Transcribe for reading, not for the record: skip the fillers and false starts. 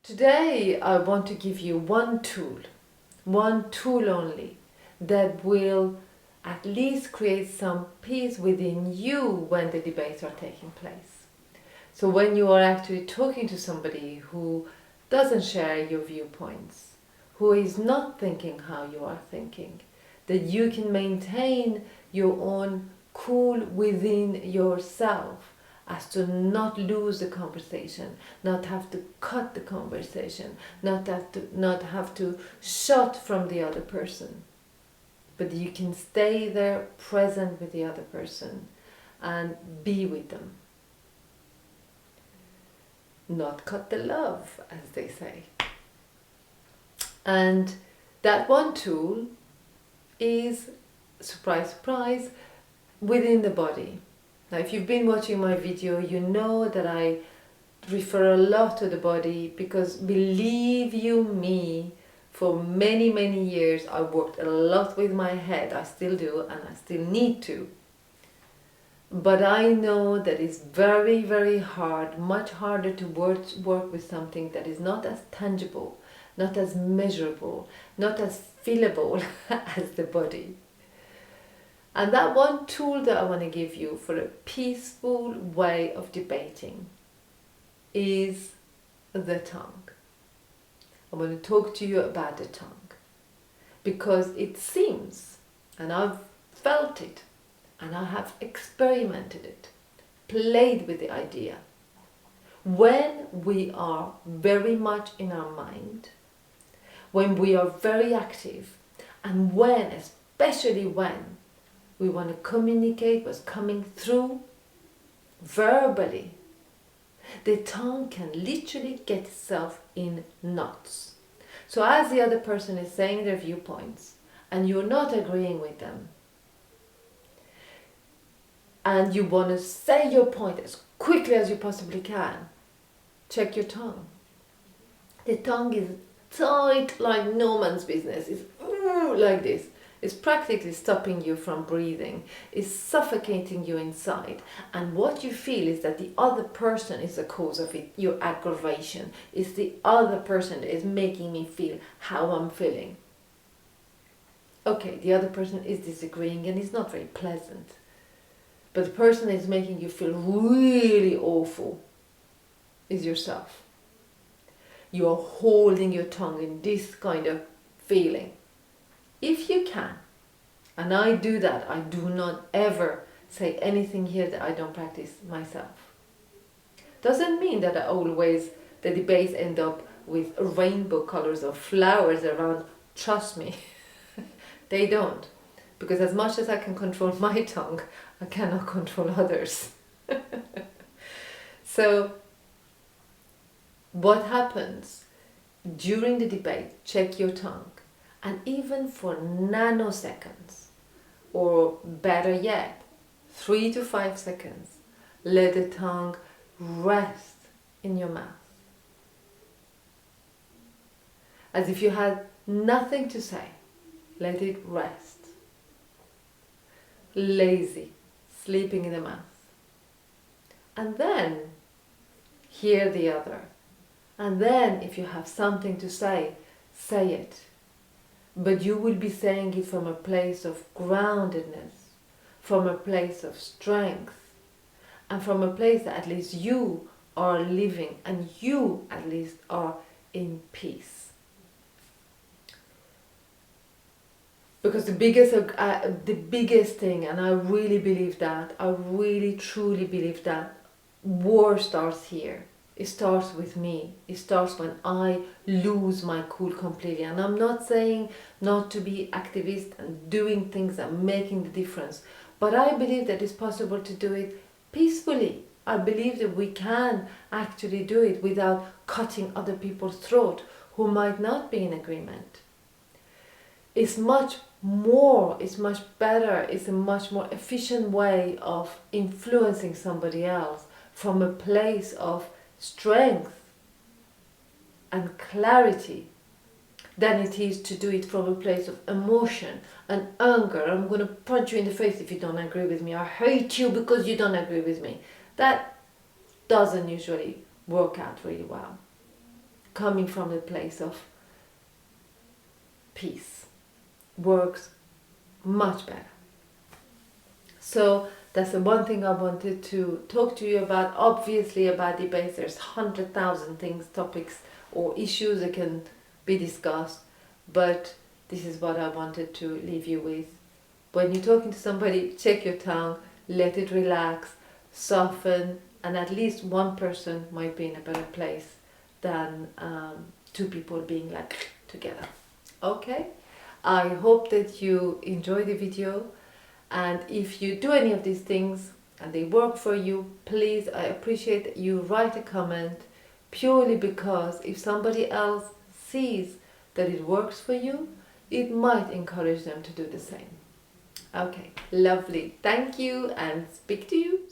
Today I want to give you one tool only, that will at least create some peace within you when the debates are taking place. So when you are actually talking to somebody who doesn't share your viewpoints, who is not thinking how you are thinking, that you can maintain your own cool within yourself, as to not lose the conversation, not have to cut the conversation, not have to shut from the other person. But you can stay there present with the other person and be with them. Not cut the love, as they say. And that one tool is, surprise, surprise, within the body. Now, if you've been watching my video, you know that I refer a lot to the body, because believe you me, for many, many years I worked a lot with my head. I still do, and I still need to. But I know that it's very, very hard, much harder to work with something that is not as tangible, not as measurable, not as feelable as the body. And that one tool that I want to give you for a peaceful way of debating is the tongue. I want to talk to you about the tongue, because it seems, and I've felt it, and I have experimented it, played with the idea, when we are very much in our mind, when we are very active, and when, especially when, we want to communicate what's coming through verbally, the tongue can literally get itself in knots. So as the other person is saying their viewpoints and you're not agreeing with them, and you want to say your point as quickly as you possibly can, check your tongue. The tongue is tight like no man's business. It's like this. It's practically stopping you from breathing. It's suffocating you inside. And what you feel is that the other person is the cause of it, your aggravation. It's the other person that is making me feel how I'm feeling. Okay, the other person is disagreeing and it's not very pleasant. But the person that is making you feel really awful is yourself. You are holding your tongue in this kind of feeling. If you can, and I do that, I do not ever say anything here that I don't practice myself. Doesn't mean that the debates end up with rainbow colors of flowers around. Trust me, they don't. Because as much as I can control my tongue, I cannot control others. So, what happens during the debate? Check your tongue. And even for nanoseconds, or better yet, 3 to 5 seconds, let the tongue rest in your mouth. As if you had nothing to say, let it rest. Lazy, sleeping in the mouth. And then, hear the other. And then, if you have something to say it. But you will be saying it from a place of groundedness, from a place of strength, and from a place that at least you are living and you at least are in peace. Because the biggest thing, and I really believe that, I really truly believe that, war starts here. It starts with me. It starts when I lose my cool completely. And I'm not saying not to be activist and doing things and making the difference. But I believe that it's possible to do it peacefully. I believe that we can actually do it without cutting other people's throat who might not be in agreement. It's much more, it's much better, it's a much more efficient way of influencing somebody else from a place of strength and clarity than it is to do it from a place of emotion and anger. I'm going to punch you in the face if you don't agree with me. I hate you because you don't agree with me. That doesn't usually work out really well. coming from the place of peace works much better. So that's the one thing I wanted to talk to you about. Obviously about debates, there's 100,000 things, topics or issues that can be discussed, but this is what I wanted to leave you with. When you're talking to somebody, check your tongue, let it relax, soften, and at least one person might be in a better place than two people being like together. Okay? I hope that you enjoy the video, and if you do any of these things and they work for you, please, I appreciate that you write a comment, purely because if somebody else sees that it works for you, it might encourage them to do the same. Okay, lovely. Thank you and speak to you